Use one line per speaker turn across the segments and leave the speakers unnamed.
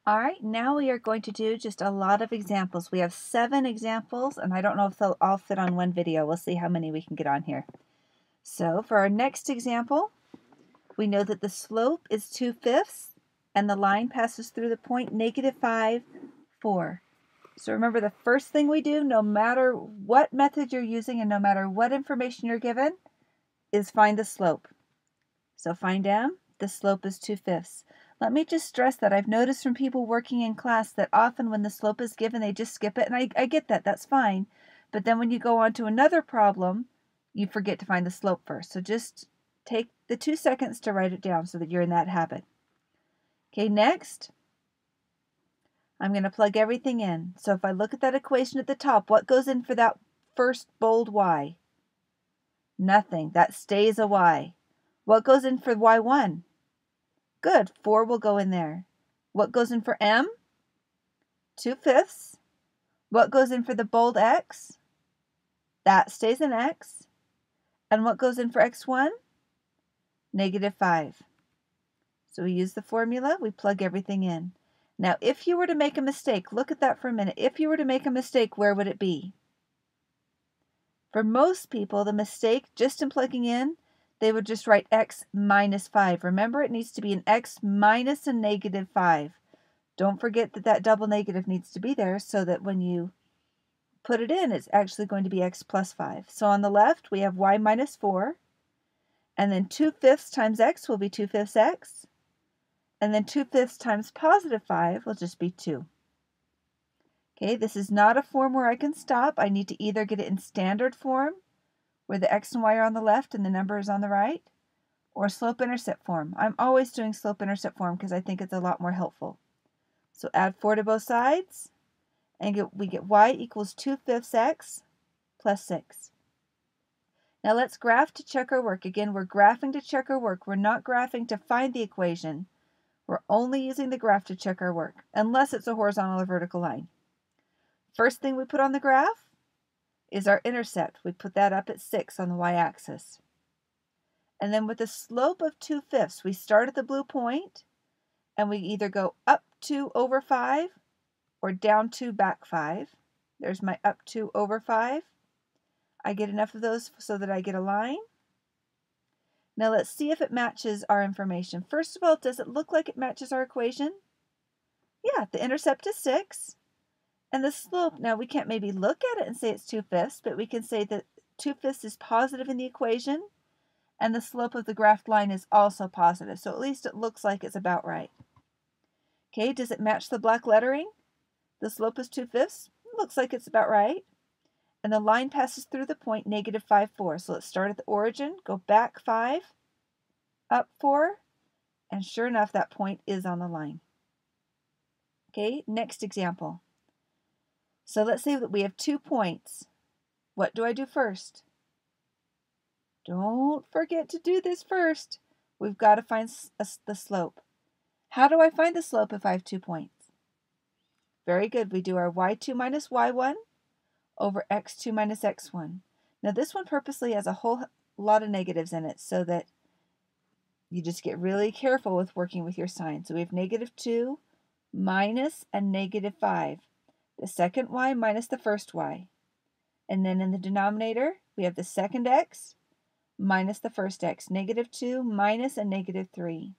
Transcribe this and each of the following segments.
All right, now we are going to do just a lot of examples. We have 7 examples, and I don't know if they'll all fit on one video. We'll see how many we can get on here. So for our next example, we know that the slope is 2/5, and the line passes through the point -5, 4. So remember, the first thing we do, no matter what method you're using and no matter what information you're given, is find the slope. So find M, the slope is 2/5. Let me just stress that I've noticed from people working in class that often when the slope is given, they just skip it, and I get that, that's fine. But then when you go on to another problem, you forget to find the slope first. So just take the 2 seconds to write it down so that you're in that habit. Okay, next, I'm going to plug everything in. So if I look at that equation at the top, what goes in for that first bold y? Nothing. That stays a y. What goes in for y1? Good, 4 will go in there. What goes in for m? 2/5. What goes in for the bold x? That stays an x. And what goes in for x1? -5. So we use the formula, we plug everything in. Now, if you were to make a mistake, look at that for a minute. If you were to make a mistake, where would it be? For most people, the mistake, just in plugging in, they would just write x minus 5. Remember, it needs to be an x minus a -5. Don't forget that that double negative needs to be there so that when you put it in, it's actually going to be x plus 5. So on the left, we have y minus 4. And then 2/5 times x will be 2/5 x. And then 2/5 times positive 5 will just be 2. Okay, this is not a form where I can stop. I need to either get it in standard form, where the x and y are on the left and the number is on the right, or slope-intercept form. I'm always doing slope-intercept form because I think it's a lot more helpful. So add 4 to both sides, and we get y equals 2/5 x plus 6. Now let's graph to check our work. Again, we're graphing to check our work. We're not graphing to find the equation. We're only using the graph to check our work, unless it's a horizontal or vertical line. First thing we put on the graph is our intercept. We put that up at 6 on the y-axis. And then with a slope of 2/5, we start at the blue point, and we either go up 2 over 5 or down 2 back 5. There's my up 2 over 5. I get enough of those so that I get a line. Now let's see if it matches our information. First of all, does it look like it matches our equation? Yeah, the intercept is 6. And the slope, now we can't maybe look at it and say it's 2/5, but we can say that 2/5 is positive in the equation, and the slope of the graphed line is also positive. So at least it looks like it's about right. Okay, does it match the black lettering? The slope is 2/5. Looks like it's about right. And the line passes through the point -5, 4. So let's start at the origin, go back 5, up 4, and sure enough, that point is on the line. Okay, next example. So let's say that we have 2 points. What do I do first? Don't forget to do this first. We've got to find the slope. How do I find the slope if I have 2 points? Very good. We do our y2 minus y1 over x2 minus x1. Now this one purposely has a whole lot of negatives in it so that you just get really careful with working with your signs. So we have -2 minus a -5. The second y minus the first y. And then in the denominator, we have the second x minus the first x. -2 minus a -3.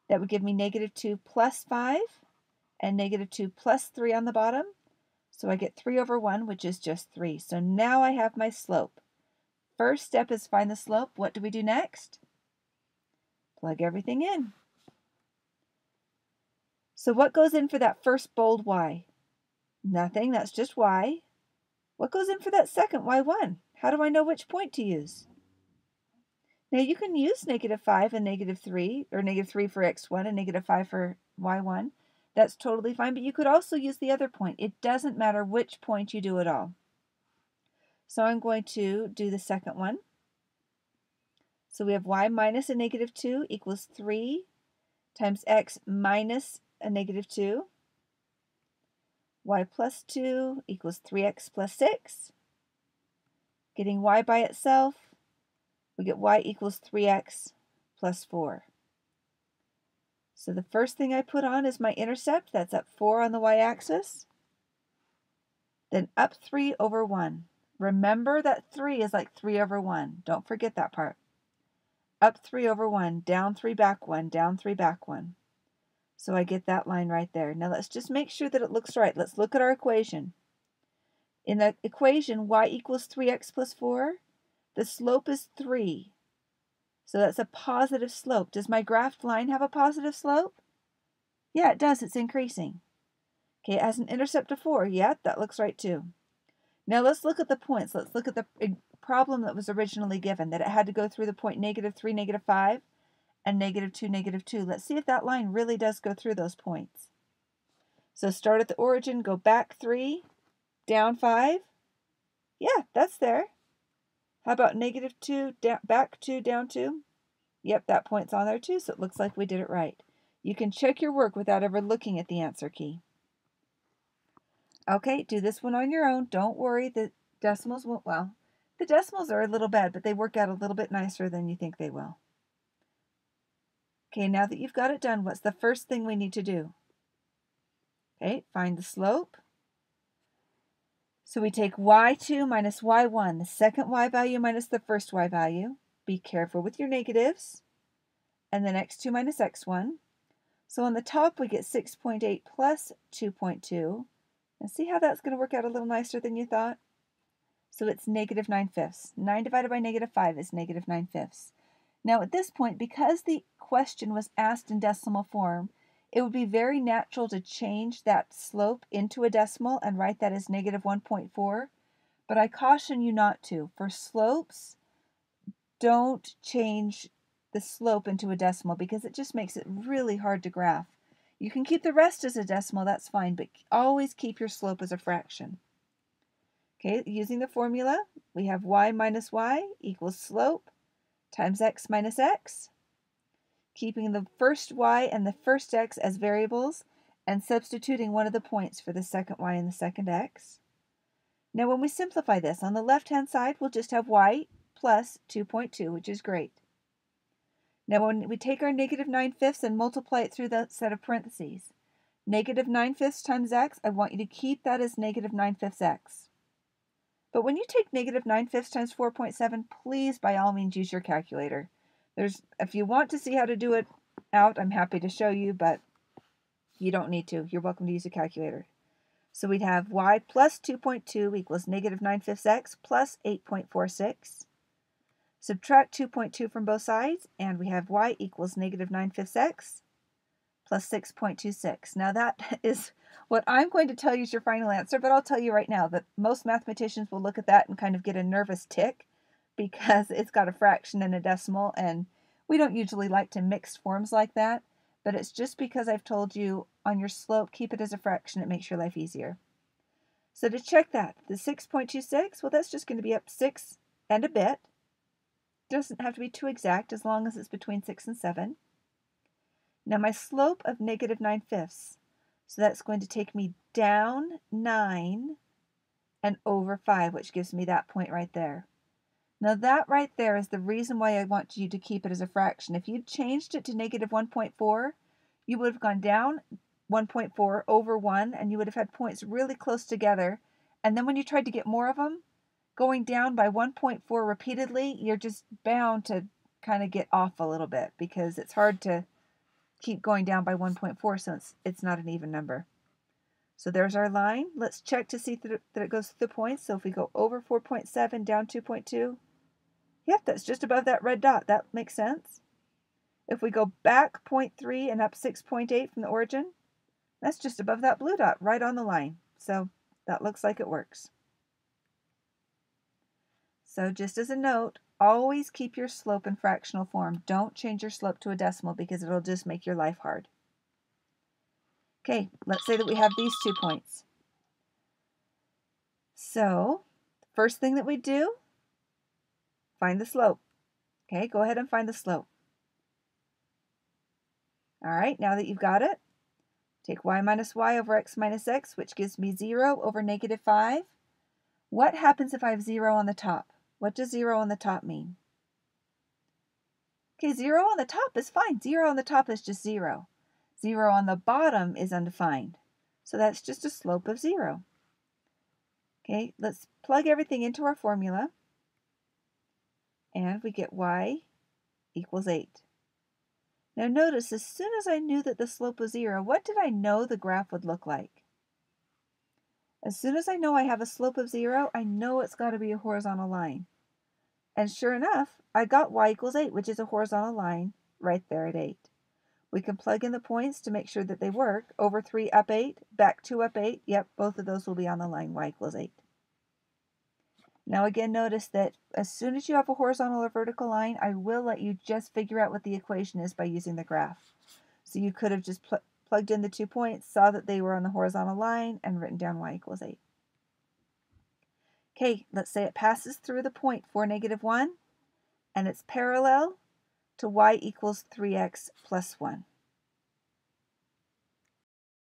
That would give me -2 plus 5 and -2 plus 3 on the bottom. So I get 3 over 1, which is just 3. So now I have my slope. First step is find the slope. What do we do next? Plug everything in. So what goes in for that first bold y? Nothing, that's just y. What goes in for that second y1? How do I know which point to use? Now you can use -5 and -3, or -3 for x1 and -5 for y1. That's totally fine, but you could also use the other point. It doesn't matter which point you do at all. So I'm going to do the second one. So we have y minus a -2 equals 3 times x minus a -2. Y plus 2 equals 3x plus 6. Getting y by itself, we get y equals 3x plus 4. So the first thing I put on is my intercept. That's up 4 on the y-axis. Then up 3 over 1. Remember that 3 is like 3 over 1. Don't forget that part. Up 3 over 1, down 3, back 1, down 3, back 1. So I get that line right there. Now let's just make sure that it looks right. Let's look at our equation. In the equation, y equals 3x plus 4. The slope is 3. So that's a positive slope. Does my graphed line have a positive slope? Yeah, it does. It's increasing. Okay, it has an intercept of 4. Yeah, that looks right too. Now let's look at the points. Let's look at the problem that was originally given, that it had to go through the point -3, -5, and -2, -2. Let's see if that line really does go through those points. So start at the origin, go back 3, down 5. Yeah, that's there. How about -2, back 2, down 2? Yep, that point's on there too, so it looks like we did it right. You can check your work without ever looking at the answer key. Okay, do this one on your own. Don't worry, the decimals won't, well, the decimals are a little bad, but they work out a little bit nicer than you think they will. Okay, now that you've got it done, what's the first thing we need to do? Okay, find the slope. So we take y2 minus y1, the second y value minus the first y value. Be careful with your negatives. And then x2 minus x1. So on the top we get 6.8 plus 2.2. And see how that's going to work out a little nicer than you thought? So it's -9/5. 9 divided by -5 is -9/5. Now at this point, because the question was asked in decimal form, it would be very natural to change that slope into a decimal and write that as -1.4, but I caution you not to. For slopes, don't change the slope into a decimal because it just makes it really hard to graph. You can keep the rest as a decimal, that's fine, but always keep your slope as a fraction. Okay, using the formula, we have y minus y equals slope times x minus x, keeping the first y and the first x as variables and substituting one of the points for the second y and the second x. Now when we simplify this, on the left-hand side, we'll just have y plus 2.2, which is great. Now when we take our -9/5 and multiply it through the set of parentheses, -9/5 times x, I want you to keep that as -9/5 x. But when you take -9/5 times 4.7, please by all means use your calculator. If you want to see how to do it out, I'm happy to show you, but you don't need to. You're welcome to use a calculator. So we'd have y plus 2.2 equals -9/5 x plus 8.46. Subtract 2.2 from both sides, and we have y equals -9/5 x plus 6.26. Now that is what I'm going to tell you is your final answer, but I'll tell you right now that most mathematicians will look at that and kind of get a nervous tick because it's got a fraction and a decimal, and we don't usually like to mix forms like that, but it's just because I've told you on your slope, keep it as a fraction, it makes your life easier. So to check that, the 6.26, well, that's just going to be up 6 and a bit. Doesn't have to be too exact as long as it's between 6 and 7. Now my slope of -9/5, so that's going to take me down 9 and over 5, which gives me that point right there. Now that right there is the reason why I want you to keep it as a fraction. If you'd changed it to -1.4, you would have gone down 1.4 over 1, and you would have had points really close together. And then when you tried to get more of them, going down by 1.4 repeatedly, you're just bound to kind of get off a little bit because it's hard to keep going down by 1.4 since it's not an even number. So there's our line. Let's check to see that it goes through the points. So if we go over 4.7, down 2.2, yep, that's just above that red dot. That makes sense. If we go back 0.3 and up 6.8 from the origin, that's just above that blue dot, right on the line. So that looks like it works. So just as a note, always keep your slope in fractional form. Don't change your slope to a decimal because it'll just make your life hard. Okay, let's say that we have these 2 points. So the first thing that we do, find the slope. Okay, go ahead and find the slope. All right, now that you've got it, take y minus y over x minus x, which gives me 0 over -5. What happens if I have 0 on the top? What does 0 on the top mean? Okay, 0 on the top is fine. 0 on the top is just 0. 0 on the bottom is undefined. So that's just a slope of 0. Okay, let's plug everything into our formula. And we get y equals 8. Now notice, as soon as I knew that the slope was 0, what did I know the graph would look like? As soon as I know I have a slope of 0, I know it's got to be a horizontal line. And sure enough, I got y equals 8, which is a horizontal line right there at 8. We can plug in the points to make sure that they work. Over 3 up 8, back 2 up 8. Yep, both of those will be on the line y equals 8. Now again, notice that as soon as you have a horizontal or vertical line, I will let you just figure out what the equation is by using the graph. So you could have just plugged in the 2 points, saw that they were on the horizontal line, and written down y equals 8. Okay, let's say it passes through the point 4, -1, and it's parallel to y equals 3x plus 1.